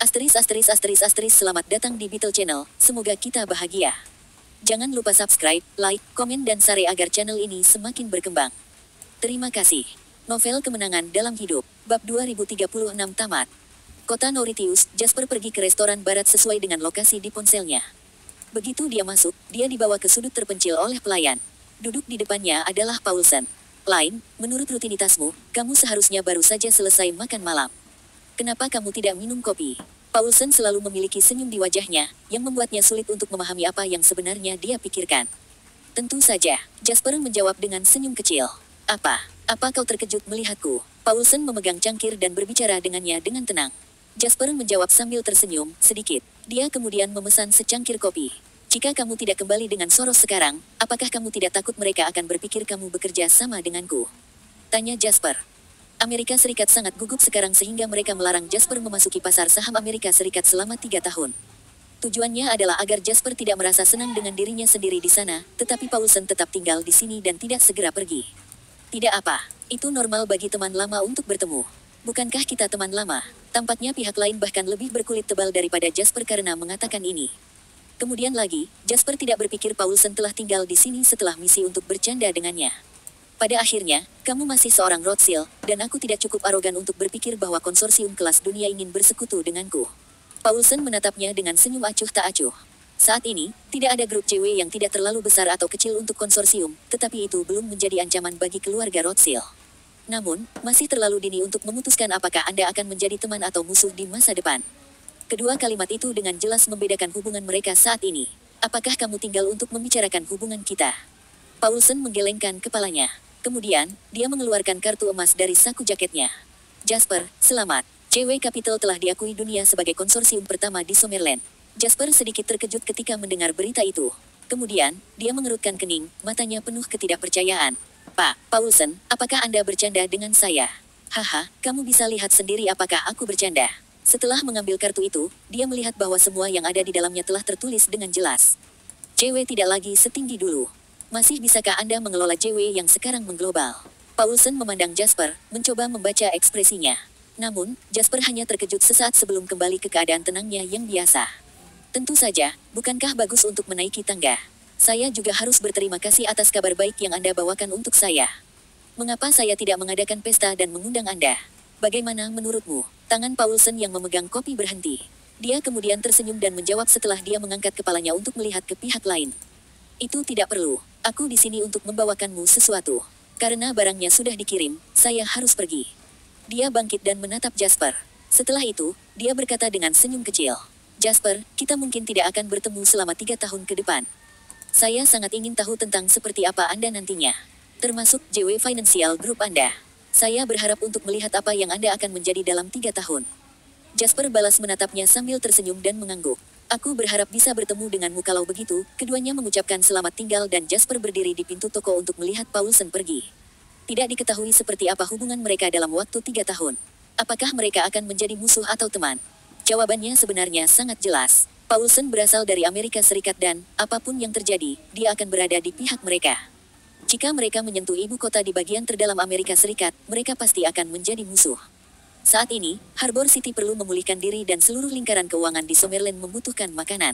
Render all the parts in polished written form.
Selamat datang di Beetle Channel, semoga kita bahagia. Jangan lupa subscribe, like, komen dan share agar channel ini semakin berkembang. Terima kasih. Novel Kemenangan Dalam Hidup, bab 2036 tamat. Kota Noritius, Jasper pergi ke restoran barat sesuai dengan lokasi di ponselnya. Begitu dia masuk, dia dibawa ke sudut terpencil oleh pelayan. Duduk di depannya adalah Paulsen. Lain, menurut rutinitasmu, kamu seharusnya baru saja selesai makan malam. Kenapa kamu tidak minum kopi? Paulsen selalu memiliki senyum di wajahnya, yang membuatnya sulit untuk memahami apa yang sebenarnya dia pikirkan. Tentu saja, Jasper menjawab dengan senyum kecil. Apa kau terkejut melihatku? Paulsen memegang cangkir dan berbicara dengannya dengan tenang. Jasper menjawab sambil tersenyum, sedikit. Dia kemudian memesan secangkir kopi. Jika kamu tidak kembali dengan Soros sekarang, apakah kamu tidak takut mereka akan berpikir kamu bekerja sama denganku? Tanya Jasper. Amerika Serikat sangat gugup sekarang sehingga mereka melarang Jasper memasuki pasar saham Amerika Serikat selama 3 tahun. Tujuannya adalah agar Jasper tidak merasa senang dengan dirinya sendiri di sana, tetapi Paulsen tetap tinggal di sini dan tidak segera pergi. Tidak apa, itu normal bagi teman lama untuk bertemu. Bukankah kita teman lama? Tampaknya pihak lain bahkan lebih berkulit tebal daripada Jasper karena mengatakan ini. Kemudian lagi, Jasper tidak berpikir Paulsen telah tinggal di sini setelah misi untuk bercanda dengannya. Pada akhirnya, kamu masih seorang Rothschild, dan aku tidak cukup arogan untuk berpikir bahwa konsorsium kelas dunia ingin bersekutu denganku. Paulsen menatapnya dengan senyum acuh tak acuh. Saat ini, tidak ada grup cewek yang tidak terlalu besar atau kecil untuk konsorsium, tetapi itu belum menjadi ancaman bagi keluarga Rothschild. Namun, masih terlalu dini untuk memutuskan apakah Anda akan menjadi teman atau musuh di masa depan. Kedua kalimat itu dengan jelas membedakan hubungan mereka saat ini. Apakah kamu tinggal untuk membicarakan hubungan kita? Paulsen menggelengkan kepalanya. Kemudian, dia mengeluarkan kartu emas dari saku jaketnya. Jasper, selamat. CW Capital telah diakui dunia sebagai konsorsium pertama di Summerland. Jasper sedikit terkejut ketika mendengar berita itu. Kemudian, dia mengerutkan kening, matanya penuh ketidakpercayaan. Pak Paulsen, apakah Anda bercanda dengan saya? Haha, kamu bisa lihat sendiri apakah aku bercanda. Setelah mengambil kartu itu, dia melihat bahwa semua yang ada di dalamnya telah tertulis dengan jelas. CW tidak lagi setinggi dulu. Masih bisakah Anda mengelola JW yang sekarang mengglobal? Paulsen memandang Jasper, mencoba membaca ekspresinya. Namun, Jasper hanya terkejut sesaat sebelum kembali ke keadaan tenangnya yang biasa. Tentu saja, bukankah bagus untuk menaiki tangga? Saya juga harus berterima kasih atas kabar baik yang Anda bawakan untuk saya. Mengapa saya tidak mengadakan pesta dan mengundang Anda? Bagaimana menurutmu? Tangan Paulsen yang memegang kopi berhenti. Dia kemudian tersenyum dan menjawab setelah dia mengangkat kepalanya untuk melihat ke pihak lain. Itu tidak perlu. Aku di sini untuk membawakanmu sesuatu. Karena barangnya sudah dikirim, saya harus pergi. Dia bangkit dan menatap Jasper. Setelah itu, dia berkata dengan senyum kecil. Jasper, kita mungkin tidak akan bertemu selama 3 tahun ke depan. Saya sangat ingin tahu tentang seperti apa Anda nantinya. Termasuk JW Financial Group Anda. Saya berharap untuk melihat apa yang Anda akan menjadi dalam 3 tahun. Jasper balas menatapnya sambil tersenyum dan mengangguk. Aku berharap bisa bertemu denganmu kalau begitu. Keduanya mengucapkan selamat tinggal dan Jasper berdiri di pintu toko untuk melihat Paulsen pergi. Tidak diketahui seperti apa hubungan mereka dalam waktu 3 tahun. Apakah mereka akan menjadi musuh atau teman? Jawabannya sebenarnya sangat jelas. Paulsen berasal dari Amerika Serikat dan, apapun yang terjadi, dia akan berada di pihak mereka. Jika mereka menyentuh ibu kota di bagian terdalam Amerika Serikat, mereka pasti akan menjadi musuh. Saat ini, Harbor City perlu memulihkan diri dan seluruh lingkaran keuangan di Summerland membutuhkan makanan.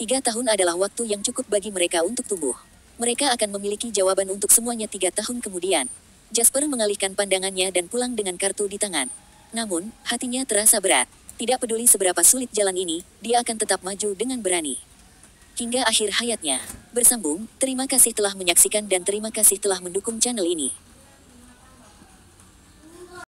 3 tahun adalah waktu yang cukup bagi mereka untuk tumbuh. Mereka akan memiliki jawaban untuk semuanya 3 tahun kemudian. Jasper mengalihkan pandangannya dan pulang dengan kartu di tangan. Namun, hatinya terasa berat. Tidak peduli seberapa sulit jalan ini, dia akan tetap maju dengan berani. Hingga akhir hayatnya. Bersambung, terima kasih telah menyaksikan dan terima kasih telah mendukung channel ini.